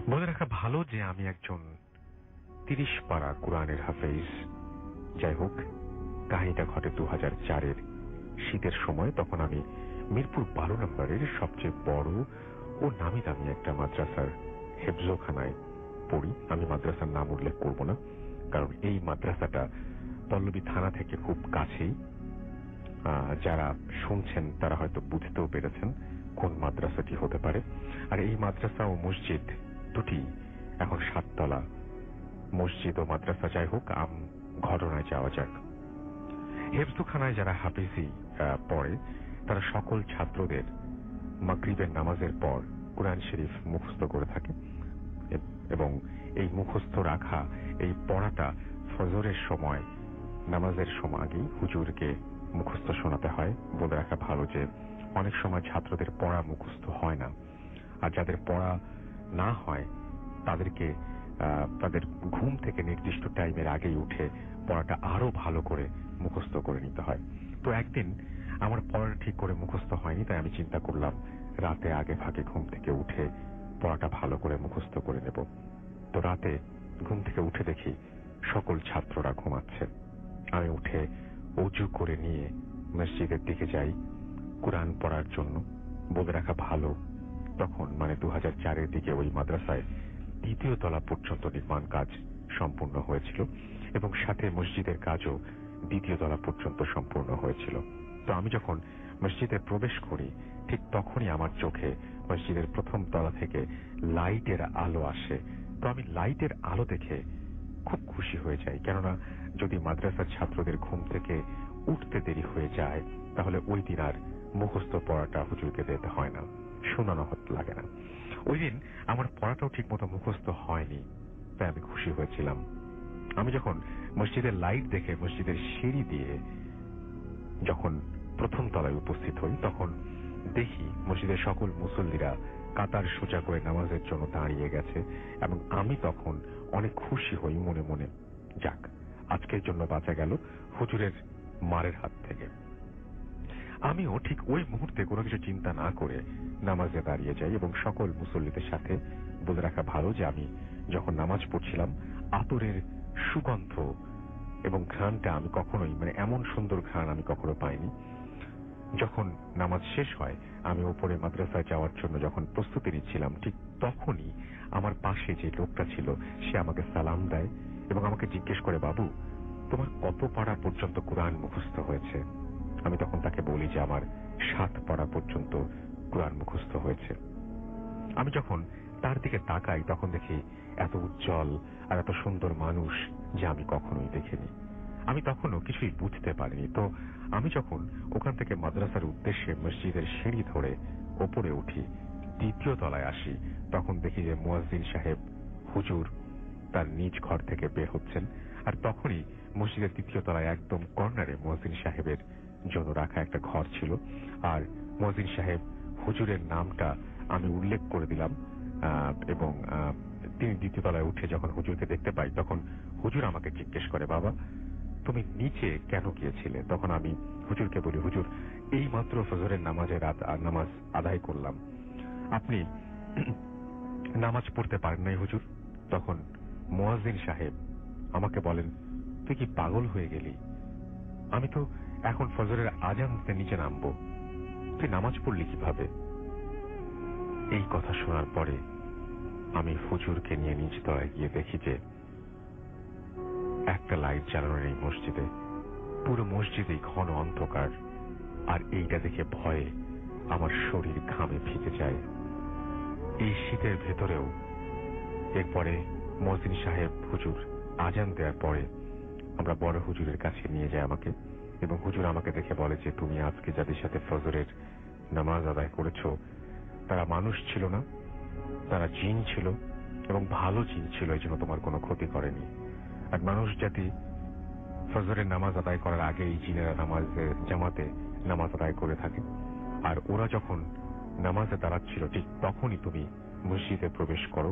বলে রাখা ভালো যে আমি একজন ৩০ পারা কোরআনের হাফেজ। যাই হোক, কাহিনীটা ঘটে ২০০৪-এর শীতের সময়। তখন আমি মিরপুর ১২ নম্বরের সবচেয়ে বড় ও নামি দামি একটা মাদ্রাসার হেফজোখানায় পড়ি। আমি মাদ্রাসার নাম উল্লেখ করব না, কারণ এই মাদ্রাসাটা পল্লবী থানা থেকে খুব কাছেই। যারা শুনছেন তারা হয়তো বুঝতেও পেরেছেন কোন মাদ্রাসাটি হতে পারে। আর এই মাদ্রাসা ও মসজিদ দুটি এখন ৭ তলা। মসজিদ ও মাদ্রাসা যাই হোক, ঘটনায় যাওয়া যাক। হেফজখানায় যারা হাফিজি পড়ে তারা সকল ছাত্রদের মাগরিবের নামাজের পর কুরআন শরীফ মুখস্থ করে থাকে, এবং এই মুখস্থ রাখা, এই পড়াটা ফজরের সময়, নামাজের সময় আগেই হুজুরকে মুখস্থ শোনাতে হয়। বলে রাখা ভালো যে অনেক সময় ছাত্রদের পড়া মুখস্থ হয় না, আর যাদের পড়া না হয় তাদেরকে তাদের ঘুম থেকে নির্দিষ্ট টাইমের আগেই উঠে পড়াটা আরো ভালো করে মুখস্থ করে নিতে হয়। তো একদিন আমার পড়াটা ঠিক করে মুখস্থ হয়নি, তাই আমি চিন্তা করলাম রাতে আগে ভাগে ঘুম থেকে উঠে পড়াটা ভালো করে মুখস্থ করে নেব। তো রাতে ঘুম থেকে উঠে দেখি সকল ছাত্ররা ঘুমাচ্ছে। আমি উঠে অজু করে নিয়ে মসজিদের দিকে যাই কুরআন পড়ার জন্য। বলে রাখা ভালো, তখন মানে ২০০৪-এর দিকে ওই মাদ্রাসায় ২য় তলা পর্যন্ত নির্মাণ কাজ সম্পূর্ণ হয়েছিল, এবং সাথে মসজিদের কাজও ২য় তলা পর্যন্ত সম্পূর্ণ হয়েছিল। তো আমি যখন মসজিদে প্রবেশ করি ঠিক তখনই আমার চোখে মসজিদের প্রথম তলা থেকে লাইটের আলো আসে। তো আমি লাইটের আলো দেখে খুব খুশি হয়ে যাই, কেননা যদি মাদ্রাসার ছাত্রদের ঘুম থেকে উঠতে দেরি হয়ে যায় তাহলে ওই দিন আর মুখস্থ পড়াটা হুজুরকে দিতে হয় না, শোনানো লাগে না। ওই দিন আমার পড়াটাও ঠিক মতো মুখস্থ হয়নি, তাই আমি খুশি হয়েছিলাম। আমি যখন মসজিদের লাইট দেখে মসজিদের সিঁড়ি দিয়ে যখন প্রথম তলায় উপস্থিত হই তখন দেখি মসজিদের সকল মুসল্লিরা কাতার সোজা করে নামাজের জন্য দাঁড়িয়ে গেছে, এবং আমি তখন অনেক খুশি হই মনে মনে। যাক, আজকের জন্য বাঁচা গেল হুজুরের মারের হাত থেকে। আমিও ঠিক ওই মুহূর্তে কোনো কিছু চিন্তা না করে নামাজে দাঁড়িয়ে যাই এবং সকল মুসল্লিদের সাথে। বলে রাখা ভালো যে আমি যখন নামাজ পড়ছিলাম আতরের সুগন্ধ এবং ঘ্রাণটা আমি কখনোই, মানে এমন সুন্দর ঘ্রাণ আমি কখনো পাইনি। যখন নামাজ শেষ হয় আমি উপরে মাদ্রাসায় যাওয়ার জন্য যখন প্রস্তুতি নিচ্ছিলাম ঠিক তখনই আমার পাশে যে লোকটা ছিল সে আমাকে সালাম দেয় এবং আমাকে জিজ্ঞেস করে, বাবু, তোমার কত পারা পর্যন্ত কুরআন মুখস্থ হয়েছে? আমি তখন তাকে বলি যে আমার 7 পারা পর্যন্ত কুরআন মুখস্থ হয়েছে। আমি যখন তার দিকে তাকাই তখন দেখি এত উজ্জ্বল আর এত সুন্দর মানুষ যে আমি কখনোই দেখিনি। আমি তখনও কিছুই বুঝতে পারিনি। তো আমি যখন ওখান থেকে মাদ্রাসার উদ্দেশ্যে মসজিদের সিঁড়ি ধরে ওপরে উঠি, 2য় তলায় আসি, তখন দেখি যে মুয়াজ্জিন সাহেব হুজুর তার নিজ ঘর থেকে বের হচ্ছেন। আর তখনই মসজিদের 2য় তলায় একদম কর্নারে মুয়াজ্জিন সাহেবের জন্য রাখা একটা ঘর ছিল, আর মুয়াজ্জিন সাহেব হুজুরের নামটা আমি উল্লেখ করে দিলাম, এবং তিনি 2য় তলায় উঠে যখন হুজুরকে দেখতে পাই তখন হুজুর আমাকে জিজ্ঞেস করে, বাবা, তুমি নিচে কেন গিয়েছিলে? তখন আমি হুজুরকে বলি, হুজুর, এই মাত্র ফজরের নামাজ আদায় করলাম, আপনি নামাজ পড়তে পারেন নাই হুজুর? তখন মুয়াজ্জিন সাহেব আমাকে বলেন, তুই কি পাগল হয়ে গেলি? আমি তো এখন ফজরের আজান দিতে নিচে নামবো, তুই নামাজ পড়লি কিভাবে? এই কথা শোনার পরে আমি হুজুরকে নিয়ে নিজ তলায় গিয়ে দেখি যে একটা লাইট জ্বালানো নেই মসজিদে, পুরো মসজিদেই ঘন অন্ধকার। আর এইটা দেখে ভয়ে আমার শরীর ঘামে ভিজে যায়। এই শীতের ভেতরেও এরপরে মুয়াজ্জিন সাহেব হুজুর আজান দেওয়ার পরে আমরা বড় হুজুরের কাছে নিয়ে যাই আমাকে, এবং হুজুর আমাকে দেখে বলে যে তুমি আজকে যাদের সাথে ফজরের নামাজ আদায় করেছ তারা মানুষ ছিল না, তারা জিন ছিল, এবং ভালো জিন ছিল, এই জন্য তোমার কোনো ক্ষতি করেনি। আর মানুষ জাতি ফজরের নামাজ আদায় করার আগে এই জিনেরা জামাতে নামাজ আদায় করে থাকে, আর ওরা যখন নামাজে দাঁড়াচ্ছিল ঠিক তখনই তুমি মসজিদে প্রবেশ করো,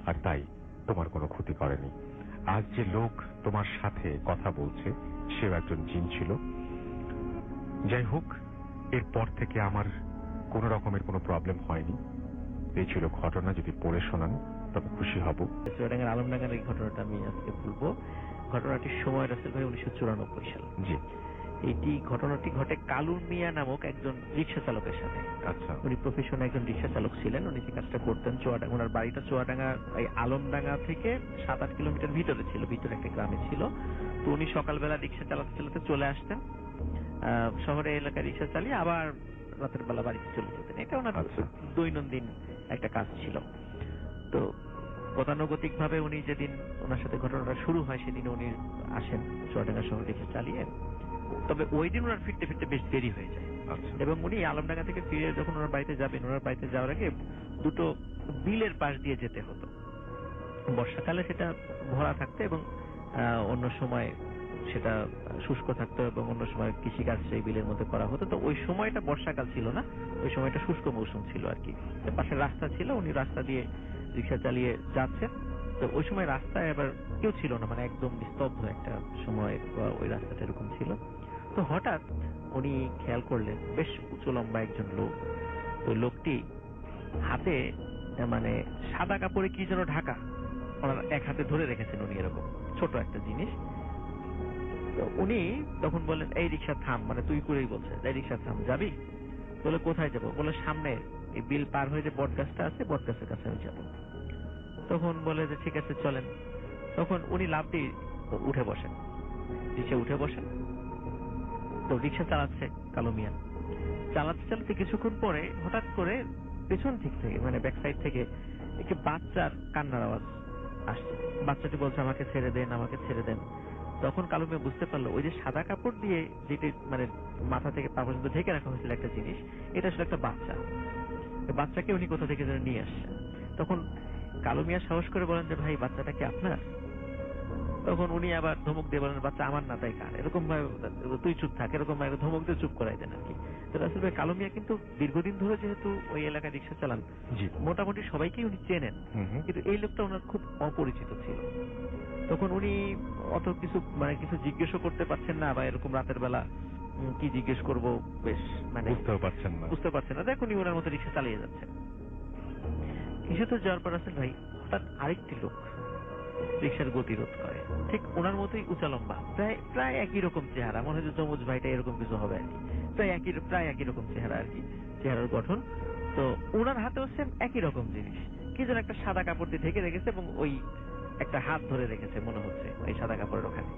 আর তাই তোমার কোনো ক্ষতি করেনি। আজ যে লোক তোমার সাথে কথা বলছে সেও একজন জিন ছিল। যাই হোক, এরপর থেকে আমার কোন রকমের কোনো প্রবলেম হয়নি। পেয়েছিল ঘটনা যদি পড়ে শোনান তবে খুশি হব। চুয়াডাঙ্গার আলমডাঙ্গার এই ঘটনাটা আমি আজকে বলবো। ঘটনাটির সময় রাসেল ভাই 1994 সাল। জি। ঘটনাটি ঘটে কালু মিয়া নামক একজন রিক্সা চালকের সাথে। আচ্ছা। উনি প্রফেশনে একজন রিক্সা চালক ছিলেন। উনি যে কাজটা করতেন চুয়াডাঙ্গা, ওনার বাড়িটা চুয়াডাঙ্গা এই আলমডাঙ্গা থেকে 7-8 কিলোমিটার ভিতরে ছিল, ভিতরে একটা গ্রামে ছিল। তো উনি সকালবেলা রিক্সা চালাতে চালাতে চলে আসতেন শহরে এলাকায় রিক্সা চালিয়ে, আবার রাতের বেলা বাড়িতে চলে যেতেন। এটা ওনার দৈনন্দিন একটা কাজ ছিল। তো গতানুগতিক ভাবে উনি যেদিন ওনার সাথে ঘটনাটা শুরু হয় সেদিন উনি আসেন চুয়াডাঙ্গা শহর রিক্সা চালিয়ে। তবে ওই দিন ওনার ফিরতে ফিরতে বেশ দেরি হয়ে যায় এবং উনি আলমডাঙ্গা থেকে ফিরে যখন ওনার বাড়িতে যাবেন, ওনার বাড়িতে যাওয়ার আগে দুটো বিলের পাশ দিয়ে যেতে হতো। বর্ষাকালে সেটা ভরা থাকতো এবং অন্য সময় সেটা শুষ্ক থাকতো এবং অন্য সময় কৃষিকাজ সেই বিলের মধ্যে করা হতো। তো ওই সময়টা বর্ষাকাল ছিল না, ওই সময়টা শুষ্ক মৌসুম ছিল আর কি। পাশে রাস্তা ছিল, উনি রাস্তা দিয়ে রিক্সা চালিয়ে যাচ্ছেন। তো ওই সময় রাস্তায় আবার কেউ ছিল না, মানে একদম নিস্তব্ধ একটা সময় ওই রাস্তাটা এরকম ছিল। তো হঠাৎ উনি খেয়াল করলেন বেশ উঁচু লম্বা একজন লোক। তো লোকটি হাতে মানে সাদা কাপড়ে কি যেন ঢাকা, ওনার এক হাতে ধরে রেখেছেন উনি, এরকম ছোট একটা জিনিস। তো উনি তখন বললেন, এই রিক্সা থাম, মানে তুই করেই বলছে, এই রিক্সা থাম, যাবি? বলে কোথায় যাবো? বলে সামনে এই বিল পার হয়ে যে বট গাছটা আছে, বট গাছের কাছে আমি যাবো। তখন বলে যে ঠিক আছে চলেন। তখন উনি লাফ দিয়ে উঠে বসেন, রিক্সা উঠে বসেন। তো রিক্সা চালাচ্ছে কালু মিয়া। চালাতে চালাতে কিছুক্ষণ পরে হঠাৎ করে পেছন দিক থেকে, মানে ব্যাক সাইড থেকে একটি বাচ্চার কান্নার আওয়াজ আসছে। বাচ্চাটি বলছে, আমাকে ছেড়ে দেন, আমাকে ছেড়ে দেন। তখন কালু মিয়া বুঝতে পারলো ওই যে সাদা কাপড় দিয়ে যেটি মানে মাথা থেকে পা পর্যন্ত ঢেকে রাখা হয়েছিল একটা জিনিস, এটা আসলে একটা বাচ্চা। বাচ্চাকে উনি কোথা থেকে যেন নিয়ে আসছেন। তখন কালু মিয়া সাহস করে বলেন যে, ভাই বাচ্চাটা কি আপনার? তখন উনি আবার ধমক দিয়ে বলেন, বাচ্চা আমার না, তাই কার? এরকম ভাবে তুই চুপ থাক, এরকম ভাবে ধমক দিয়ে চুপ করাই দেন আর কি। তো রাসেল ভাই, কালু মিয়া কিন্তু দীর্ঘদিন ধরে যেহেতু ওই এলাকায় রিক্সা চালান, মোটামুটি সবাইকেই উনি চেনেন, কিন্তু এই লোকটা ওনার খুব অপরিচিত ছিল। তখন উনি অত কিছু মানে কিছু জিজ্ঞেসও করতে পারছেন না, বা এরকম রাতের বেলা কি জিজ্ঞেস করব বেশ মানে বুঝতে পারছেন না। দেখুন উনি ওনার মতো রিক্সা চালিয়ে যাচ্ছেন। কিছুতে যাওয়ার পর রাসেল ভাই হঠাৎ আরেকটি লোক রিক্সার গতিরোধ করে, ঠিক ওনার মতোই উঁচা লম্বা, প্রায় একই রকম চেহারা, মনে হয় যমুজ ভাইটা এরকম কিছু হবে আর কি। প্রায় একই রকম চেহারা আর কি, চেহারার গঠন। তো ওনার হাতেও সেম একই রকম জিনিস, কি যেন একটা সাদা কাপড় দিয়ে ঢেকে রেখেছে এবং ওই একটা হাত ধরে রেখেছে মনে হচ্ছে এই সাদা কাপড়ের ওখানে।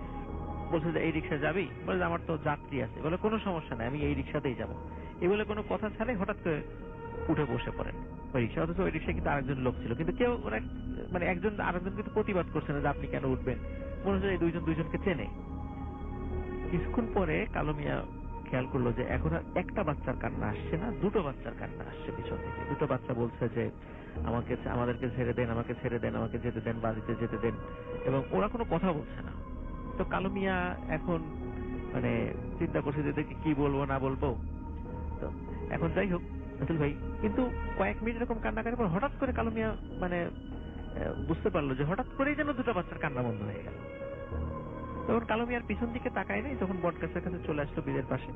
বলছে যে, এই রিক্সা যাবি? বলে আমার তো যাত্রী আছে। বলে কোনো সমস্যা নাই, আমি এই রিক্সাতেই যাবো। এই বলে কোনো কথা ছাড়ে হঠাৎ করে উঠে বসে পড়েন ওই রিক্সা। অথচ ওই রিক্সায় কিন্তু আরেকজন লোক ছিল, কিন্তু কেউ ওরা মানে একজন আরেকজন কিন্তু প্রতিবাদ করছে না যে আপনি কেন উঠবেন। মনে হচ্ছে এই দুইজনকে চেনে। কিছুক্ষণ পরে কালু মিয়া খেয়াল করলো যে এখন আর একটা বাচ্চার কান্না আসছে না, দুটো বাচ্চার কান্না আসছে পিছন থেকে। দুটো বাচ্চা বলছে যে আমাদেরকে ছেড়ে দেন, আমাকে ছেড়ে দেন, আমাকে যেতে দেন, বাড়িতে যেতে দেন, এবং ওরা কোনো কথা বলছে না। তো কালু মিয়া এখন মানে চিন্তা করছে যে দেখি কি বলবো না বলবো। তো এখন যাই হোক রাসেল ভাই, কিন্তু কয়েক মিনিট এরকম কান্নাকাটির পর হঠাৎ করে কালু মিয়া মানে বুঝতে পারলো যে হঠাৎ করেই যেন দুটো বাচ্চার কান্না বন্ধ হয়ে গেল। তখন কালু মিয়ার পিছন দিকে তাকায় নাই, তখন বট গাছের কাছে চলে আসলো বিলের পাশে।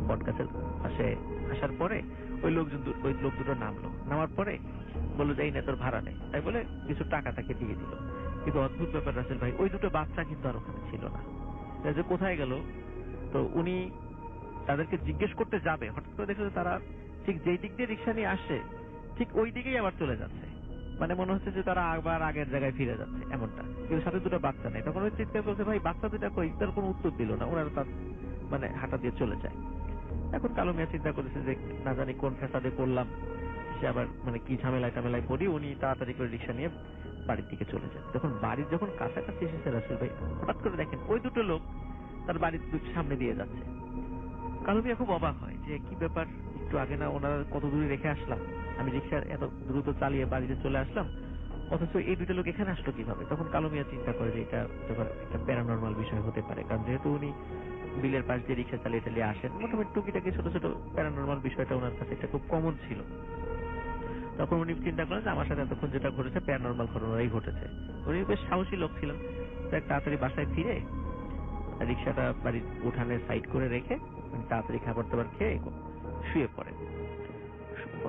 বট গাছের পাশে আসার পরে ওই লোক দুটো নামলো। নামার পরে বললো যে এই নে তোর ভাড়া নেই, তাই বলে কিছু টাকা তাকে দিয়ে দিল। কিন্তু অদ্ভুত ব্যাপার রাসেল ভাই, ওই দুটো বাচ্চা কিন্তু আর ওখানে ছিল না। যে কোথায় গেল? তো উনি তাদেরকে জিজ্ঞেস করতে যাবে, হঠাৎ করে দেখলো তারা ঠিক যেই দিক দিয়ে রিক্সা নিয়ে আসছে ঠিক ওই দিকেই আবার চলে যাচ্ছে। মানে মনে হচ্ছে যে তারা আবার আগের জায়গায় ফিরে যাচ্ছে এমনটা, কিন্তু সাথে দুটো বাচ্চা নেই। তখন ওই চিৎকার করছে, ভাই বাচ্চা দুটা কই? তার কোনো উত্তর দিল না, ওনারা তার মানে হাঁটা দিয়ে চলে যায়। এখন কালু মিয়া চিন্তা করেছে যে না জানি কোন ফ্যাসাদে পড়লাম, সে আবার মানে কি ঝামেলায় পড়ি। উনি তাড়াতাড়ি করে রিক্সা নিয়ে বাড়ির দিকে চলে যায়। বাড়ির যখন কাছাকাছি এসেছে রাসেল ভাই, হঠাৎ করে দেখেন ওই দুটো লোক তার বাড়ির সামনে দিয়ে যাচ্ছে। কালু মিয়া খুব অবাক হয় যে কি ব্যাপার, একটু আগে না ওনারা কত দূরে রেখে আসলাম, আমি রিক্সা এত দ্রুত চালিয়ে বাড়িতে চলে আসলাম, অথচ এই দুটো লোক এখানে আসলো কিভাবে? তখন কালু মিয়া চিন্তা করে যে এটা একটা প্যারানরমাল বিষয় হতে পারে, কারণ যেহেতু উনি বিলের পাশ দিয়ে রিক্সা চালিয়ে আসেন, মোটামুটি টুকিটাকি ছোট ছোট প্যারানরমাল বিষয়টা ওনার কাছে এটা খুব কমন ছিল। তখন উনি চিন্তা করেন যে আমার সাথে এতক্ষণ যেটা ঘটেছে প্যারানরমাল ঘটনাই ঘটেছে। উনি বেশ সাহসী লোক ছিলেন। তাড়াতাড়ি বাসায় ফিরে রিক্সাটা বাড়ির উঠানে সাইড করে রেখে তাড়াতাড়ি খাবার দাবার খেয়ে শুয়ে পড়েন।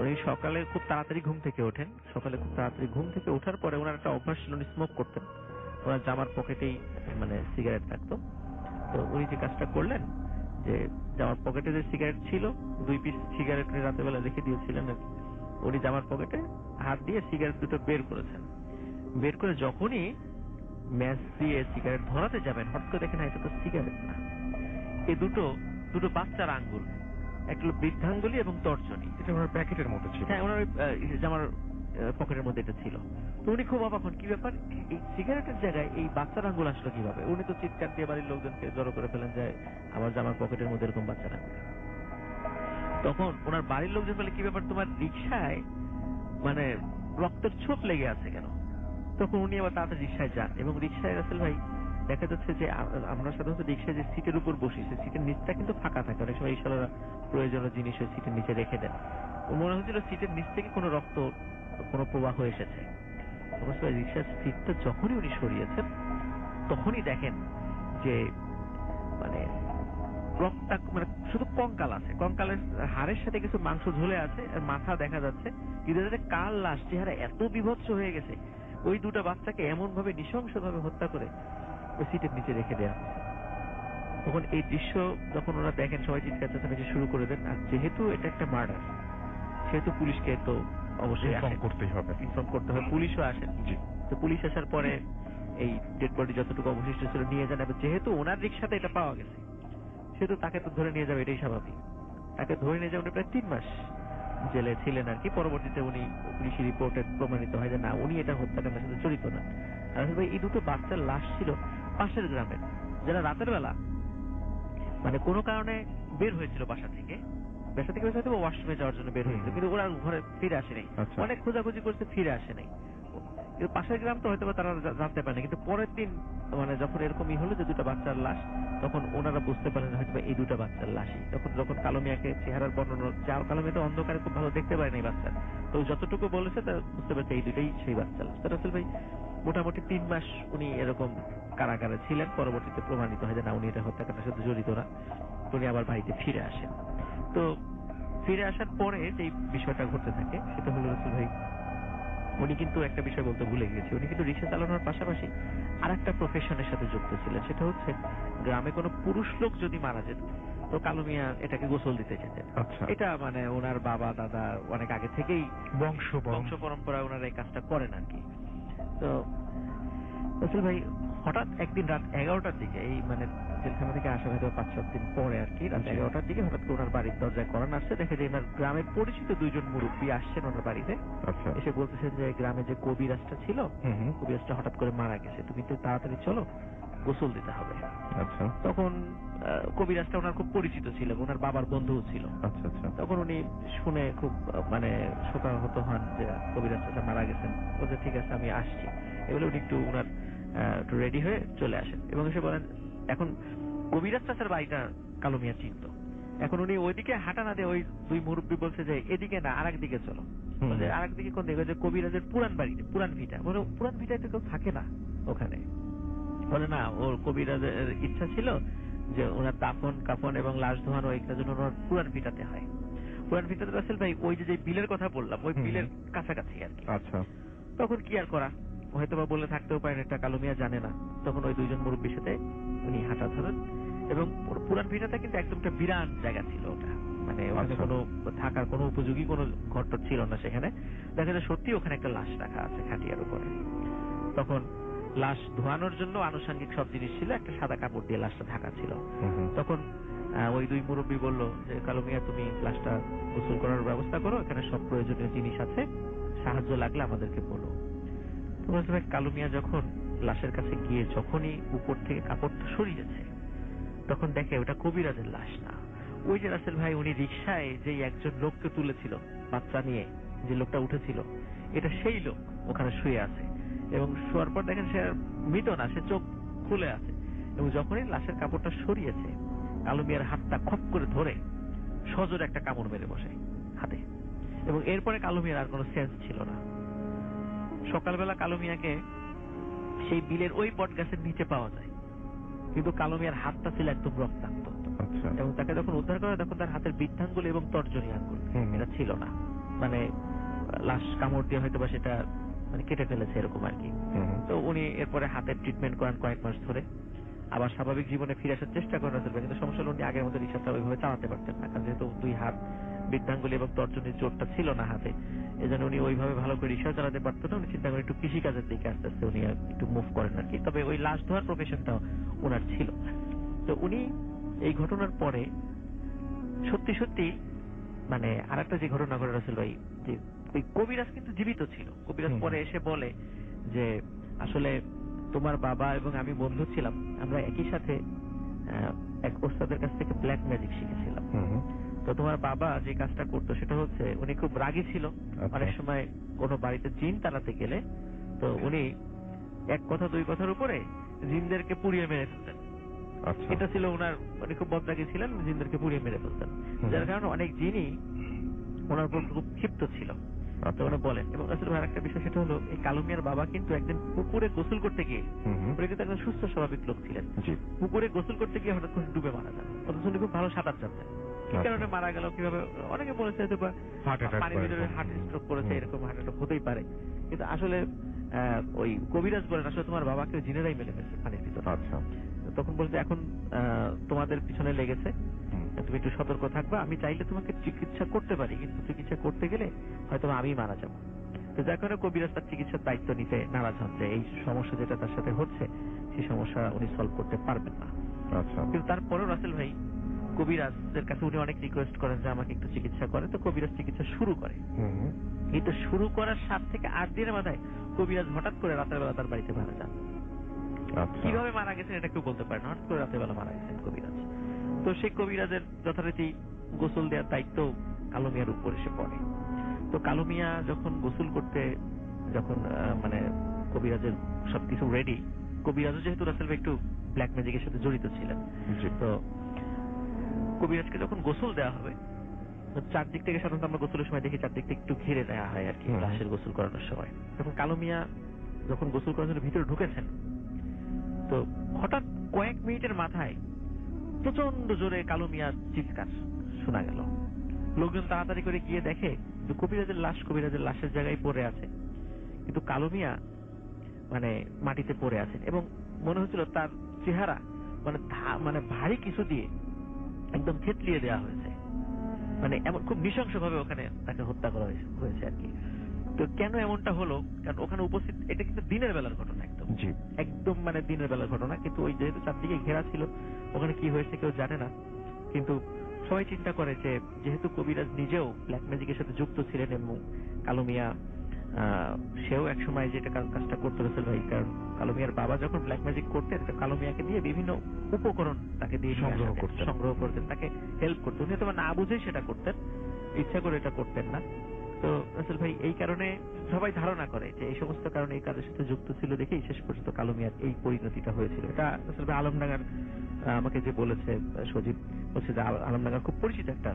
উনি সকালে খুব তাড়াতাড়ি ঘুম থেকে ওঠেন। সকালে খুব তাড়াতাড়ি ঘুম থেকে ওঠার পরে ওনার একটা অভ্যাস ছিল, উনি স্মোক করতেন। ওনার জামার পকেটেই মানে সিগারেট থাকতো। তো উনি যে কাজটা করলেন যে জামার পকেটে যে সিগারেট ছিল, 2 পিস সিগারেট উনি রাতের বেলা রেখে দিয়েছিলেন আর কি। উনি জামার পকেটে হাত দিয়ে সিগারেট দুটো বের করেছেন। বের করে যখনই ম্যাচ দিয়ে সিগারেট ধরাতে যাবেন, হঠাৎ করে দেখেন এটা তো সিগারেট না, এই দুটো বাচ্চার আঙ্গুল, একটা হলো বৃদ্ধাঙ্গুলি এবং তর্জনী। এটা ওনার প্যাকেটের মধ্যে ছিল। হ্যাঁ, ওনার জামার পকেটের মধ্যে এটা ছিল। তো উনি খুব অবাক হন, কি ব্যাপার, এই সিগারেটের জায়গায় এই বাচ্চার আঙ্গুল আসলো কিভাবে? উনি তো চিৎকার দিয়ে বাড়ির লোকজনকে জড়ো করে ফেলেন যে আমার জামার পকেটের মধ্যে এরকম বাচ্চার আঙ্গুল। তখন ওনার বাড়ির লোকজন বলে, কি ব্যাপার, তোমার রিকশায় মানে রক্তের ছোপ লেগে আছে কেন? তখন উনি আবার তাড়াতাড়ি রিকশায় যান এবং রিকশায় রাসেল ভাই দেখা যাচ্ছে যে আমরা সাধারণত রিকশায় যে সিটের উপর বসি, সেই সিটের নিচটা কিন্তু ফাঁকা থাকে। অনেক সময় ইশারা প্রয়োজনীয় জিনিস ওই সিটের নিচে রেখে দেন। মনে হচ্ছিল সিটের নিচ থেকে কোনো রক্ত, কোনো প্রবাহ এসেছে। অবশ্য রিকশার সিটটা যখনই উনি সরিয়েছেন তখনই দেখেন যে মানে রক্ত, মানে শুধু কঙ্কাল আছে, কঙ্কালের হাড়ের সাথে কিছু মাংস ঝুলে আছে আর মাথা দেখা যাচ্ছে, কিন্তু কাল লাশ, চেহারা এত বিভৎস হয়ে গেছে। ওই দুটো বাচ্চাকে এমন ভাবে নৃশংস ভাবে হত্যা করে ওই সিটের নিচে রেখে দেওয়া হয়েছে। তখন এই দৃশ্য যখন ওরা দেখেন, সবাই চিৎকার চেঁচামেচি শুরু করে দেন। আর যেহেতু এটা একটা মার্ডার, সেহেতু পুলিশকে তো অবশ্যই ইনফর্ম করতেই হবে। ইনফর্ম করতে হবে। পুলিশও আসেন। জি। তো পুলিশ আসার পরে এই ডেড বডি যতটুকু অবশিষ্ট ছিল নিয়ে যান, এবং যেহেতু ওনার রিকশাতে এটা পাওয়া গেছে সেহেতু তাকে তো ধরে নিয়ে যাবে, এটাই স্বাভাবিক। তাকে ধরে নিয়ে যাবে। উনি প্রায় 3 মাস জেলে ছিলেন আর কি। পরবর্তীতে উনি পুলিশি রিপোর্টে প্রমাণিত হয় যে না, উনি এটা হত্যাকাণ্ডের সাথে জড়িত না। আর ভাই এই দুটো বাচ্চার লাশ ছিল পাশের গ্রামের, যারা রাতের বেলা মানে কোনো কারণে বের হয়েছিল বাসা থেকে হয়তো ওয়াশরুমে যাওয়ার জন্য বের হয়েছিল, কিন্তু ওরা ঘরে ফিরে আসে নাই। অনেক খোঁজাখুঁজি করছে, ফিরে আসে নাই। কিন্তু পাশের গ্রাম তো হয়তো তারা জানতে পারেনি। কিন্তু পরের দিন মানে যখন এরকমই হলো যে দুটো বাচ্চার লাশ, তখন ওনারা বুঝতে পারেন হয়তো এই দুটো বাচ্চার লাশই। যখন কালো মিয়াকে চেহারার বর্ণনা, যার কালো মিয়া তো অন্ধকারে খুব ভালো দেখতে পারেনি বাচ্চা, তো যতটুকু বলেছে তা বুঝতে পারছে এই দুটাই সেই বাচ্চা লাশ। তো রাসেল ভাই মোটামুটি 3 মাস উনি এরকম কারাগারে ছিলেন। পরবর্তীতে প্রমাণিত হয় যে না, উনি এটা হত্যাকাণ্ডের সাথে জড়িত না। উনি আবার বাড়িতে ফিরে আসেন। তো ফিরে আসার পরে যে বিষয়টা ঘটতে থাকে সেটা হলো রাসেল ভাই, উনি কিন্তু একটা বিষয় বলতে ভুলে গেছি, উনি কিন্তু রিক্সা চালানোর পাশাপাশি আর একটা প্রফেশনের সাথে যুক্ত ছিলেন। সেটা হচ্ছে গ্রামে কোনো পুরুষ লোক যদি মারা যেত তো কালু মিয়া এটাকে গোসল দিতে যেতেন। এটা মানে ওনার বাবা দাদা অনেক আগে থেকেই বংশ পরম্পরা ওনারা এই কাজটা করেন আর কি। তো রাসেল ভাই হঠাৎ একদিন রাত 11টার দিকে, এই মানে জেলখানা থেকে আসা হয়তো 5-7 দিন পরে আর কি, রাত 11টার দিকে হঠাৎ করে ওনার বাড়ির দরজায় করান আসছে। দেখে যে ওনার গ্রামের পরিচিত 2 জন মুরব্বী আসছেন ওনার বাড়িতে। এসে বলতেছেন যে গ্রামে যে কবিরাজটা ছিল, কবিরাজটা হঠাৎ করে মারা গেছে, তুমি তো তাড়াতাড়ি চলো, গোসল দিতে হবে। তখন কবিরাজটা ওনার খুব পরিচিত ছিল, ওনার বাবার বন্ধুও ছিল। তখন উনি শুনে খুব মানে শোকাহত হন যে কবিরাজ চাচা মারা গেছেন। বলছে ঠিক আছে আমি আসছি। এগুলো উনি একটু ওনার একটু রেডি হয়ে চলে আসেন এবং এসে বলেন, এখন কবিরাজ চাচার বাড়িটা কালো মিয়া চিনত। এখন উনি ওইদিকে হাঁটা না দিয়ে ওই 2 মুরব্বী বলছে যে এদিকে না, আরেক দিকে চলো। আরেক দিকে কোন দিকে? যে কবিরাজের পুরান বাড়ি, পুরান ভিটা। বলে পুরান ভিটায় তো কেউ থাকে না ওখানে। বলে না, ওর কবিরাজের ইচ্ছা ছিল যে ওনার দাফন কাফন এবং লাশ ধোয়ানো এইটার জন্য ওনার পুরান ভিটাতে হয়। পুরান ভিটাতে রাসেল ভাই ওই যে বিলের কথা বললাম, ওই বিলের কাছাকাছি আর কি। তখন কি আর করা, হয়তো বা বলে থাকতেও পারেন এটা কালো মিয়া জানে না। তখন ওই 2 জন মুরব্বীর সাথে উনি হাঁটা ধরেন এবং পুরান ভিটাটা কিন্তু একদম একটা বিরান জায়গা ছিল ওটা, মানে ওখানে কোনো থাকার কোনো উপযোগী কোনো ঘরটর ছিল না। সেখানে দেখা যায় সত্যি ওখানে একটা লাশ রাখা আছে খাটিয়ার উপরে। তখন লাশ ধোয়ানোর জন্য আনুষঙ্গিক সব জিনিস ছিল, একটা সাদা কাপড় দিয়ে লাশটা ঢাকা ছিল। তখন ওই 2 মুরব্বী বলল যে কালো মিয়া তুমি লাশটা গোসল করার ব্যবস্থা করো, এখানে সব প্রয়োজনীয় জিনিস আছে, সাহায্য লাগলে আমাদেরকে বলো। কালু মিয়া যখন লাশের কাছে গিয়ে যখনই উপর থেকে কাপড়টা সরিয়েছে তখন দেখে ওটা কবিরাজের লাশ না। ওই যে রাসেল ভাই উনি রিকশায় যে একজন লোককে তুলেছিল বাচ্চা নিয়ে, যে লোকটা উঠেছিল, এটা সেই লোক ওখানে শুয়ে আছে এবং শোয়ার পর দেখেন সে মৃত না, সে চোখ খুলে আছে। এবং যখনই লাশের কাপড়টা সরিয়েছে কালু মিয়ার হাতটা খপ করে ধরে সজোরে একটা কামড় মেরে বসে হাতে, এবং এরপরে কালু মিয়ার আর কোনো সেন্স ছিল না। সকালবেলা কালো মিয়াকে সেই বিলের ওই বট গাছের নিচে পাওয়া যায়, কিন্তু কালো মিয়ার হাতটা ছিল একদম রক্তাক্ত। এবং তাকে যখন উদ্ধার করে তখন তার হাতের বৃদ্ধাঙ্গুল এবং তর্জনী আঙ্গুল এটা ছিল না। মানে লাশ কামড় দিয়ে হয়তো বা সেটা মানে কেটে ফেলেছে এরকম আর কি। তো উনি এরপরে হাতের ট্রিটমেন্ট করান কয়েক মাস ধরে, আবার স্বাভাবিক জীবনে ফিরে আসার চেষ্টা করেন রাসেল ভাই, কিন্তু সমস্যা হলো উনি আগের মতো রিক্সাটা ওইভাবে চালাতে পারতেন না, কারণ যেহেতু দুই হাত বৃদ্ধাঙ্গুলি এবং তর্জনীর জোরটা ছিল না হাতে, এজন্য উনি ওইভাবে ভালো করে রিক্সা চালাতে পারতেন না। উনি চিন্তা করেন একটু কৃষি কাজের দিকে আস্তে আস্তে উনি একটু মুভ করেন আর কি, তবে ওই লাশ ধোয়ার প্রফেশনটা ওনার ছিল। তো উনি এই ঘটনার পরে সত্যি সত্যি মানে আরেকটা যে ঘটনা ঘটে রাসেল ভাই, যে ওই কবিরাজ কিন্তু জীবিত ছিল। কবিরাজ পরে এসে বলে যে আসলে তোমার বাবা এবং আমি বন্ধু ছিলাম, আমরা একই সাথে এক ওস্তাদের কাছ থেকে ব্ল্যাক ম্যাজিক শিখেছিলাম। তো তোমার বাবা যে কাজটা করতো সেটা হচ্ছে উনি খুব রাগী ছিল। অনেক সময় কোনো বাড়িতে জিন তাড়াতে গেলে তো উনি এক কথা দুই কথার উপরে জিনদেরকে পুড়িয়ে মেরে ফেলতেন। এটা ছিল ওনার, উনি খুব বদরাগী ছিলেন, জিনদেরকে পুড়িয়ে মেরে ফেলতেন, যার কারণে অনেক জিনই ওনার উপর খুব ক্ষিপ্ত ছিল। তো উনি বলেন, এবং আসলে আরেকটা বিষয় সেটা হলো এই কালু মিয়ার বাবা কিন্তু একদিন পুকুরে গোসল করতে গিয়ে, উনি কিন্তু একজন সুস্থ স্বাভাবিক লোক ছিলেন, পুকুরে গোসল করতে গিয়ে হঠাৎ করে ডুবে মারা যান। অথচ উনি খুব ভালো সাঁতার জানতেন। কি কারণে মারা গেল কিভাবে অনেকে বলেছে হয়তো বা পানির ভিতরে হার্ট স্ট্রোক করেছে, এরকম হার্ট অ্যাটাক হতেই পারে, কিন্তু আসলে ওই কবিরাজ বলেন আসলে তোমার বাবাকে জিনেরাই মেলে ফেলছে পানির ভিতরে। তখন বলছে এখন তোমাদের পিছনে লেগেছে, তুমি একটু সতর্ক থাকবা, আমি চাইলে তোমাকে চিকিৎসা করতে পারি, কিন্তু চিকিৎসা করতে গেলে হয়তো আমি মারা যাবো। তো যার কারণে কবিরাজ তার চিকিৎসার দায়িত্ব নিতে নারাজ হন, যে এই সমস্যা যেটা তার সাথে হচ্ছে সেই সমস্যা উনি সলভ করতে পারবেন না। কিন্তু তারপরেও রাসেল ভাই কবিরাজের কাছে উনি অনেক রিকোয়েস্ট করেন যে আমাকে একটু চিকিৎসা করে, তো কবিরাজ চিকিৎসা শুরু করে। কিন্তু শুরু করার 7 থেকে 8 দিনের মাথায় কবিরাজ হঠাৎ করে রাতের বেলা তার বাড়িতে মারা যান। কিভাবে মারা গেছেন এটা কেউ বলতে পারে না, হঠাৎ করে রাতের বেলা মারা গেছেন কবিরাজ। তো সেই কবিরাজের যথারীতি গোসল দেওয়ার দায়িত্ব কালু মিয়ার উপর এসে পড়ে। তো কালু মিয়া যখন গোসল করতে, যখন মানে কবিরাজের সবকিছু রেডি, কবিরাজও যেহেতু রাসেল ভাই একটু ব্ল্যাক ম্যাজিকের সাথে জড়িত ছিলেন, তো কবিরাজকে যখন গোসল দেওয়া হবে, চারদিক থেকে সাধারণত আমরা গোসলের সময় দেখি চারদিক থেকে একটু ঘিরে দেওয়া হয় আর কি লাশের গোসল করানোর সময়। তখন কালু মিয়া যখন গোসল করার জন্য ভিতরে ঢুকেছেন, তো হঠাৎ কয়েক মিনিটের মাথায় প্রচন্ড জোরে কালু মিয়ার চিৎকার শোনা গেল। লোকজন তাড়াতাড়ি করে গিয়ে দেখে যে কবিরাজের লাশের জায়গায় পড়ে আছে, কিন্তু কালু মিয়া মানে মাটিতে পড়ে আছেন, এবং মনে হচ্ছিল তার চেহারা মানে ভারী কিছু দিয়ে একদম থেতলিয়ে দেওয়া হয়েছে, মানে এমন খুব নৃশংস ভাবে ওখানে তাকে হত্যা করা হয়েছে আর কি। তো কেন এমনটা হলো, কারণ ওখানে উপস্থিত, এটা কিন্তু দিনের বেলার ঘটনা, একদম মানে দিনের বেলার ঘটনা, কিন্তু ওই যেহেতু চারদিকে ঘেরা ছিল ওখানে কি হয়েছে কেউ জানে না। কিন্তু সবাই চিন্তা করে যে যেহেতু কবিরাজ নিজেও ব্ল্যাক ম্যাজিকের সাথে যুক্ত ছিলেন, এবং কালু মিয়া সেও একসময় যেটা কাজটা করতে রাসেল ভাই, কারণ কালু মিয়ার বাবা যখন ব্ল্যাক ম্যাজিক করতেন কালু মিয়াকে দিয়ে বিভিন্ন উপকরণ তাকে দিয়ে সংগ্রহ করতেন, তাকে হেল্প করতেন, উনি হয়তো না বুঝেই সেটা করতেন, ইচ্ছা করে এটা করতেন না। তো রাসেল ভাই এই কারণে সবাই ধারণা করে যে এই সমস্ত কারণে এই কাজের সাথে যুক্ত ছিল দেখেই শেষ পর্যন্ত কালু মিয়ার এই পরিণতিটা হয়েছিল। এটা রাসেল ভাই আলমডাঙ্গার আমাকে যে বলেছে সজীব, বলছে যে আলমডাঙ্গার খুব পরিচিত একটা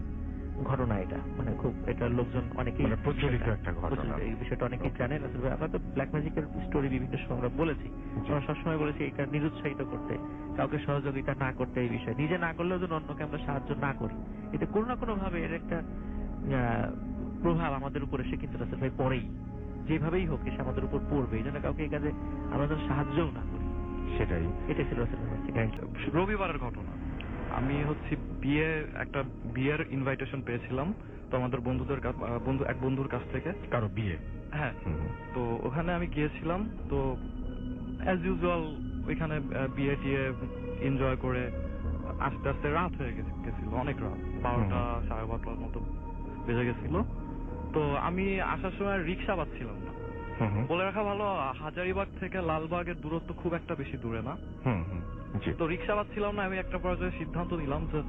ঘটনা এটা, মানে খুব এটা লোকজন অনেকেই প্রচলিত একটা ঘটনা, এই বিষয়টা অনেকেই জানেন। আসলে আমরা তো ব্ল্যাক ম্যাজিকের স্টোরি বিভিন্ন সময় আমরা বলেছি, আমরা সবসময় বলেছি এটা নিরুৎসাহিত করতে, কাউকে সহযোগিতা না করতে, এই বিষয়ে নিজে না করলেও যেন অন্যকে আমরা সাহায্য না করি, এতে কোনো না কোনো ভাবে এর একটা প্রভাব আমাদের উপর এসে কিন্তু রাসেল ভাই পড়েই, যেভাবেই হোক এসে আমাদের উপর পড়বে, এই জন্য কাউকে এই কাজে আমরা যেন সাহায্যও না করি, এটাই ছিল রাসেল ভাই। রবিবারের ঘটনা, আমি হচ্ছে একটা বিয়ের ইনভাইটেশন পেয়েছিলাম, তো আমাদের এক বন্ধুর কাছ থেকে, কারো বিয়ে, হ্যাঁ, তো ওখানে আমি গিয়েছিলাম। তো অ্যাজ ইউজুয়াল ওইখানে বিয়ে টিয়ে এনজয় করে আস্তে আস্তে রাত হয়ে গেছিল, অনেক রাত, 12টা 12:30 মতো বেজে গেছিল। তো আমি আসার সময় রিক্সা পাচ্ছিলাম না। বলে রাখা ভালো, হাজারীবাগ থেকে লালবাগের দূরত্ব খুব একটা বেশি দূরে না, তো রিক্সা পাচ্ছিলাম না। আমি একটা পর্যায়ে সিদ্ধান্ত নিলাম যে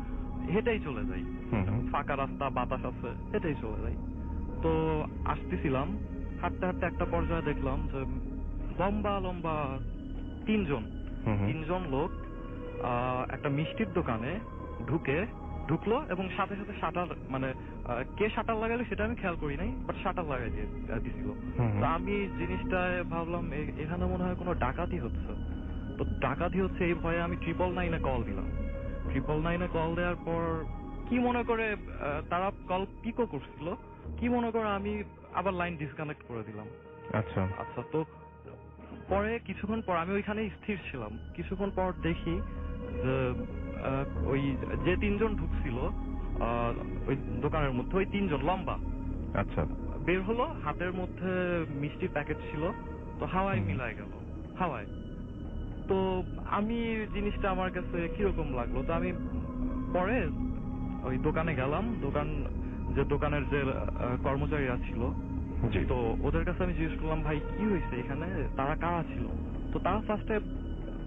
হেঁটেই চলে যাই, ফাঁকা রাস্তা, বাতাস আছে, হেঁটেই চলে যাই। তো আসতেছিলাম, হাঁটতে হাঁটতে একটা পর্যায়ে দেখলাম যে লম্বা লম্বা তিনজন লোক একটা মিষ্টির দোকানে ঢুকলো, এবং সাথে সাথে শাটার, মানে কে শাটার লাগালো সেটা আমি খেয়াল করি নাই, বাট শাটার লাগাই দিছিল। তো আমি জিনিসটায় ভাবলাম এখানে মনে হয় কোনো ডাকাতি হচ্ছে। তো ডাকাতি হচ্ছে এই ভয়ে আমি 999-এ কল দিলাম। 999-এ কল দেওয়ার পর কি মনে করে তারা কল পিকও করছিল, কি মনে করো আমি আবার লাইন ডিসকানেক্ট করে দিলাম। আচ্ছা আচ্ছা, তো পরে কিছুক্ষণ পর আমি ওইখানেই স্থির ছিলাম। কিছুক্ষণ পর দেখি যে ওই যে তিনজন ঢুকছিল ওই দোকানের মধ্যে, ওই তিনজন লম্বা আচ্ছা বের হলো, হাতের মধ্যে মিষ্টির প্যাকেট ছিল, তো হাওয়ায় হুম। মিলাই গেল, হাওয়ায়। তো আমি জিনিসটা আমার কাছে কিরকম লাগলো, তো আমি পরে ওই দোকানে গেলাম, দোকানের যে কর্মচারীরা ছিল, জি তো ওদের কাছে আমি জিজ্ঞেস করলাম, ভাই কি হয়েছে এখানে, তারা কারা ছিল? তো তারা ফার্স্টে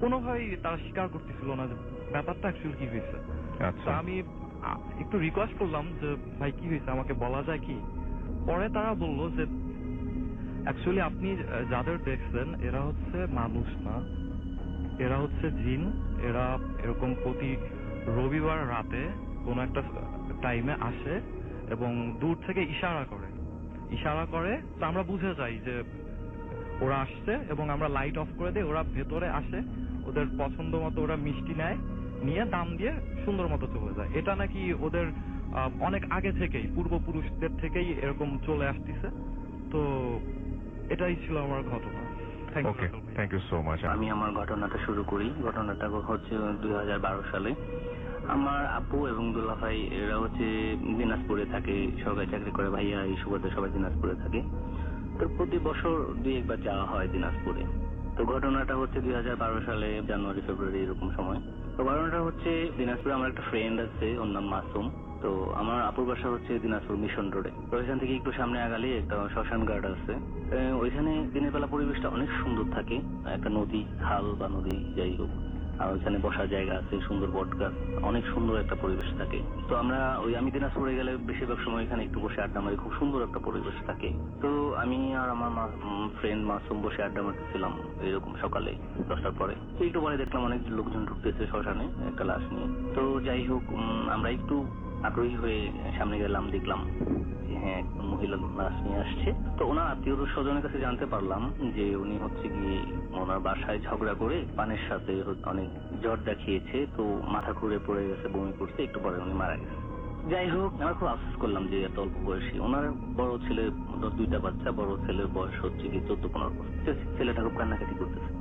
কোনোভাবেই তারা স্বীকার করতেছিল না যে ব্যাপারটা অ্যাকচুয়ালি কি হয়েছে। তো আচ্ছা আমি একটু রিকোয়েস্ট করলাম যে ভাই কি হয়েছে, আমাকে বলা যায় কি? পরে তারা বলল যে অ্যাকচুয়ালি আপনি যাদের দেখছেন এরা হচ্ছে মানুষ না, এরা হচ্ছে জিন। এরা এরকম প্রতি রবিবার রাতে কোন একটা টাইমে আসে এবং দূর থেকে ইশারা করে, তো আমরা বুঝে যাই যে ওরা আসছে, এবং আমরা লাইট অফ করে দিই, ওরা ভেতরে আসে, ওদের পছন্দ মতো ওরা মিষ্টি নেয়, নিয়ে দাম দিয়ে সুন্দর মতো চলে যায়। এটা নাকি ওদের অনেক আগে থেকেই, পূর্বপুরুষদের থেকেই এরকম চলে আসতেছে। তো এটাই ছিল আমার ঘটনা। Thank okay, you. Thank you so much. আমি আমার ঘটনাটা শুরু করি। ঘটনাটা হচ্ছে 2012 সালে। আমার আপু এবং দুলা ভাই এরা হচ্ছে দিনাজপুরে থাকে, সরকারি চাকরি করে। ভাইয়া এই সুবাদে সবাই দিনাজপুরে থাকে। তো প্রতি বছর 2-1 বার যাওয়া হয় দিনাজপুরে। তো ঘটনাটা হচ্ছে 2012 সালে জানুয়ারি ফেব্রুয়ারি এরকম সময়। তো ঘটনাটা হচ্ছে দিনাজপুরে আমার একটা ফ্রেন্ড আছে, ওর নাম মাসুম। তো আমার আপুর বাসা হচ্ছে দিনাজপুর মিশন রোডে। তো ওইখান থেকে একটু সামনে আগালে একটা শ্মশান ঘাট আছে। ওইখানে দিনের বেলা পরিবেশটা অনেক সুন্দর থাকে, একটা নদী, খাল বা নদী যাই হোক, আর ওইখানে বসার জায়গা আছে, সুন্দর বট গাছ, অনেক সুন্দর একটা পরিবেশ থাকে। তো আমি দিনাজপুরে গেলে বেশিরভাগ সময় এখানে একটু বসে আড্ডা মারি, খুব সুন্দর একটা পরিবেশ থাকে। তো আমি আর আমার ফ্রেন্ড মাসুম বসে আড্ডা মারতেছিলাম এরকম সকালে 10টার পরে। তো একটু পরে দেখলাম অনেক লোকজন ঢুকতেছে শ্মশানে একটা লাশ নিয়ে। তো যাই হোক, আমরা একটু আগ্রহী হয়ে সামনে গেলাম, দেখলাম হ্যাঁ একজন মহিলা লাশ নিয়ে আসছে। তো ওনার আত্মীয় স্বজনের কাছে জানতে পারলাম যে উনি হচ্ছে গিয়ে ওনার বাসায় ঝগড়া করে পানের সাথে অনেক জ্বর দেখিয়েছে, তো মাথা ঘুরে পড়ে গেছে, বমি করছে, একটু পরে উনি মারা গেছে। যাই হোক, আমরা খুব আফসোস করলাম যে এত অল্প বয়সী। ওনার বড় ছেলে, 2টা বাচ্চা, বড় ছেলের বয়স হচ্ছে কি 14-15 বছর। ছেলেটা খুব কান্নাকাটি করতেছে।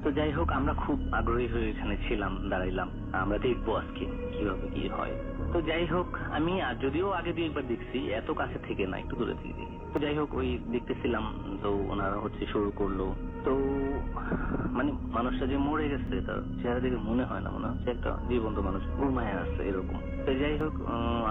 তো যাই হোক, আমরা খুব আগ্রহী হয়ে এখানে ছিলাম, দাঁড়াইলাম, আমরা দেখবো আজকে কিভাবে কি হয়। তো যাই হোক, আমি যদিও আগে 2-1 বার দেখছি, এত কাছে থেকে না, একটু দূরে থেকে দেখি। তো যাই হোক, ওই দেখতেছিলাম, তো ওনারা হচ্ছে শুরু করলো। তো মানে মানুষটা যে মরে গেছে তার চেহারা দেখে মনে হয় না, মনে হচ্ছে একটা জীবন্ত মানুষ ঘুমায় আছে এরকম। তো যাই হোক,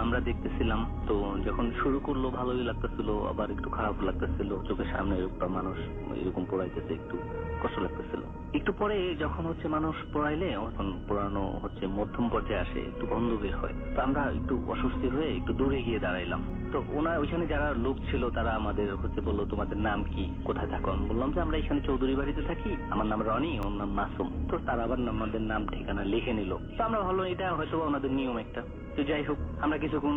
আমরা দেখতেছিলাম। তো যখন শুরু করলো ভালোই লাগতেছিল, আবার একটু খারাপ লাগতেছিল, চোখের সামনে একটা মানুষ এরকম পড়াইতেছে, একটু কষ্ট লাগতেছিল। একটু পরে যখন হচ্ছে মানুষ পড়াইলে, তখন পড়ানো হচ্ছে মধ্যম পর্যায়ে আসে, একটু গন্ধ বের হয়। তো আমরা একটু অস্বস্তি হয়ে একটু দূরে গিয়ে দাঁড়াইলাম। তো ওইখানে যারা লোক ছিল তারা আমাদের হচ্ছে বললো, তোমাদের নাম কি, কোথায় থাকো? আমি বললাম যে আমরা এখানে চৌধুরী বাড়িতে থাকি, আমার নাম রনি, ওর নাম মাসুম। তো তারা আবার আমাদের নাম ঠিকানা লিখে নিল। তো আমরা ভাবলাম এটা হয়তো ওনাদের নিয়ম একটা। তো যাই হোক, আমরা কিছুক্ষণ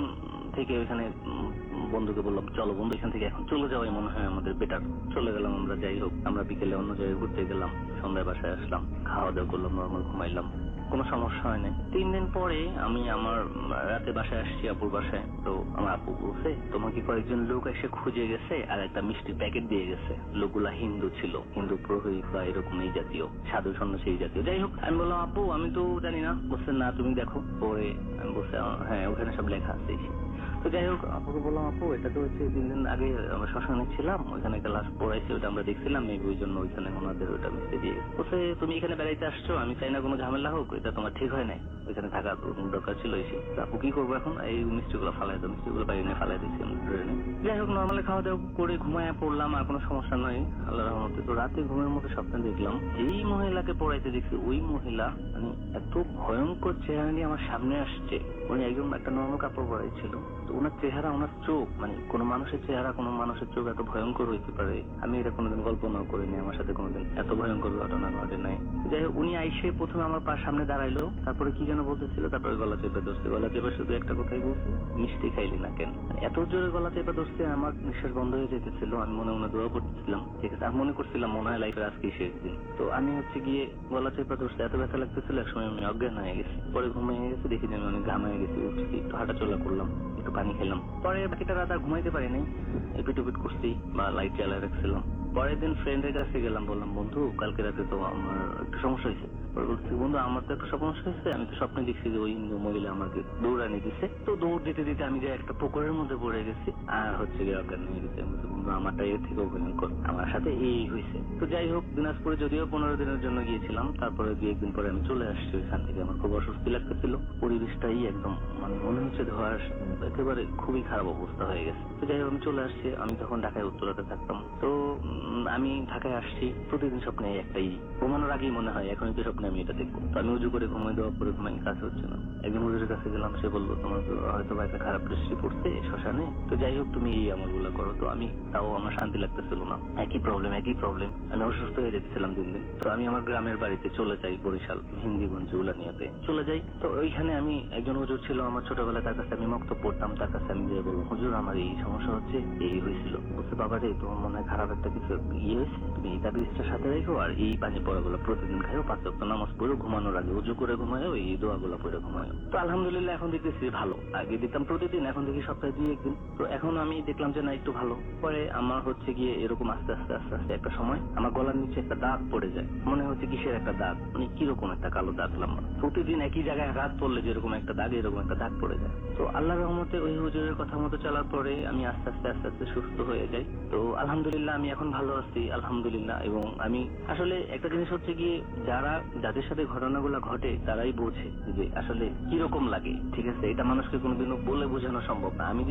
থেকে ওইখানে বন্ধুকে বললাম, চলো বন্ধু, এখান থেকে এখন চলে যাওয়াই মনে হয় আমাদের বেটার। চলে গেলাম আমরা। যাই হোক, আমরা বিকেলে অন্য জায়গায় ঘুরতে গেলাম, সন্ধ্যায় বাসায় আসলাম, খাওয়া দাওয়া করলাম, নর্মাল ঘুমাইলাম, কোনো সমস্যা হয় না। 3 দিন পরে আমি আমার রাতে বাসায় আসছি, আপুর বাসায়। তো আমার আপু বলছে, তোমাকে কয়েকজন লোক এসে খুঁজে গেছে আর একটা মিষ্টির প্যাকেট দিয়ে গেছে। লোকগুলা হিন্দু ছিল, হিন্দু পুরোহিত বা এরকম এই জাতীয়, সাধু সন্ন্যাসী এই জাতীয়। যাই হোক, আমি বললাম, আপু আমি তো জানি না। বলছে, না তুমি দেখো। পরে আমি বলছি, হ্যাঁ ওখানে সব লেখা আছে। তো যাই হোক, আপুকে বললাম, আপু এটা তো হচ্ছে 3 দিন আগে আমরা শ্মশানে ছিলাম, ওইখানে একটা লাশ পড়াইছে, ওটা আমরা দেখছিলাম, মেবি ওই জন্য ওইখানে ওনাদের ওইটা মিশতে দিয়ে গেছে। বলছে, তুমি এখানে বেড়াইতে আসছো, আমি চাই না কোনো ঝামেলা হোক, এটা তোমার ঠিক হয় নাই, ওইখানে থাকা দরকার ছিল এসে। আপু কি করবো এখন? এই মিষ্টিগুলো ফালাই দাও। মিষ্টিগুলো বাইরে নিয়ে ফালাই দিচ্ছি আমরা ট্রেনে। যাই হোক, নর্মালি খাওয়া দাওয়া করে ঘুমায় পড়লাম, আর কোনো সমস্যা নয় আল্লাহর রহমতে। তো রাতে ঘুমের মধ্যে স্বপ্নে দেখলাম, যেই মহিলাকে পড়াইতে দেখছি ওই মহিলা মানে এত ভয়ঙ্কর চেহারা নিয়ে আমার সামনে আসছে। উনি একদম একটা নর্মাল কাপড় পরাই ছিল। তো ওনার চেহারা, ওনার চোখ, মানে কোন মানুষের চেহারা, কোন মানুষের চোখ এত ভয়ঙ্কর হইতে পারে আমি এটা কোনোদিন কল্পনাও করিনি। আমার সাথে কোনোদিন এত ভয়ঙ্কর ঘটনা ঘটে নাই। যাই হোক, উনি আইসে প্রথমে আমার সামনে দাঁড়াইলো, তারপরে কি যেন যেন বলতেছিল, তারপরে গলা চেপে ধরছে। গলা চেপে শুধু একটা কথাই বলছে, মিষ্টি খাইলি না কেন। এত জোরে গলা চেপে ধরছে, আমার নিঃশ্বাস বন্ধ হয়ে যেতেছিল। আমি মনে মনে দোয়া করতেছিলাম, ঠিক আছে, আমি মনে করছিলাম মনে হয় লাইফের আজকে শেষ দিন। তো আমি গিয়ে গলা চেপে ধরছে, এত ব্যথা লাগতেছিল, একসময় আমি অজ্ঞান হয়ে গেছি। পরে ঘুমিয়ে গেছি, দেখি যে আমি অনেক ঘাম হয়ে গেছি। উঠছি, একটু হাঁটাচলা করলাম, একটু পানি খেলাম। পরে বাকিটা রাত আর ঘুমাইতে পারি নাই, এপিট করছি বা লাইট জ্বালায় রাখছিলাম। পরের দিন ফ্রেন্ডের কাছে গেলাম, বললাম বন্ধু কালকে রাতে তো আমার একটু সমস্যা হয়েছে। পরে বলছি বন্ধু আমার তো একটা সমস্যা হয়েছে, আমি তো স্বপ্নে দেখছি যে ওই মহিলা আমাকে দৌড়ানি দিচ্ছে। তো দৌড় দিতে দিতে আমি যে একটা পুকুরের মধ্যে পড়ে গেছি আর গিয়ে অজ্ঞান হয়ে গেছে। আমি বলছি বন্ধু আমারটা এর থেকে ভয়ঙ্কর, আমার সাথে এই হয়েছে। তো যাই হোক, দিনাজপুরে যদিও 15 দিনের জন্য গিয়েছিলাম, তারপরে 2-1 দিন পরে আমি চলে আসছি ওইখান থেকে। আমার খুব অস্বস্তি লাগতেছিল, পরিবেশটাই একদম মানে মনে হচ্ছে ধোঁয়ার, একেবারে খুবই খারাপ অবস্থা হয়ে গেছে। তো যাই হোক আমি চলে আসছি। আমি তখন ঢাকায় উত্তরাতে থাকতাম। তো আমি ঢাকায় আসছি, প্রতিদিন স্বপ্নে একটাই, ঘুমানোর আগেই মনে হয় এখন তো স্বপ্নে আমি এটা দেখবো। তো আমি উজু করে ঘুমাই, দেওয়া করে ঘুমাই, কাছে হচ্ছে না। একজন হুজুরের কাছে গেলাম, সে বললো তোমার হয়তো বা একটা খারাপ দৃষ্টি পড়ছে শ্মশানে, তো যাই হোক তুমি এই আমলগুলো করো। তো আমি তাও আমার শান্তি লাগতেছিল না, একই প্রবলেম। আমি অসুস্থ হয়ে যেতেছিলাম দিন দিন। তো আমি আমার গ্রামের বাড়িতে চলে যাই, বরিশাল হিন্দিগঞ্জ উলানিয়াতে চলে যাই। তো ওইখানে আমি একজন হুজুর ছিল আমার ছোটবেলায়, তার কাছে আমি মক্তব পড়তাম। তার কাছে আমি গিয়ে বললাম হুজুর আমার এই সমস্যা হচ্ছে, এই হয়েছিল। বলছে বাবা রে তোমার মনে হয় খারাপ একটা কিছু হয়েছে, তুমি এই তাবিজটার সাথে রেখো আর এই পানি পড়াগুলো প্রতিদিন খাইও, 5 ওয়াক্ত নামাজ পড়ো, ঘুমানোর আগে উজু করে ঘুমায়ও, এই দোয়াগুলো পড়ে ঘুমায়ও। তো আলহামদুলিল্লাহ এখন দেখতেছি ভালো। আগে দিতাম প্রতিদিন, এখন দেখি সপ্তাহে 2-1 দিন। তো এখন আমি দেখলাম যে না একটু ভালো। পরে আমার গিয়ে এরকম আস্তে আস্তে একটা সময় আমার গলার নিচে একটা দাগ পড়ে যায়, মনে হচ্ছে কিসের একটা দাগ, মানে কিরকম একটা কালো দাগ লম্বা। প্রতিদিন একই জায়গায় হাত পড়লে যেরকম একটা দাগ, এরকম একটা দাগ পড়ে যায়। তো আল্লাহর রহমতে ওই হুজুরের কথা মতো চলার পরে আমি আস্তে আস্তে সুস্থ হয়ে যাই। তো আলহামদুলিল্লাহ আমি এখন ভালো আছি আলহামদুলিল্লাহ। এবং আমি আসলে একটা জিনিস হচ্ছে কি, যাদের সাথে ঘটনাগুলো ঘটে তারাই বোঝে যে আসলে কিরকম লাগে, ঠিক আছে, এটা মানুষকে কোনোদিনও বলে বোঝানো সম্ভব না। আমি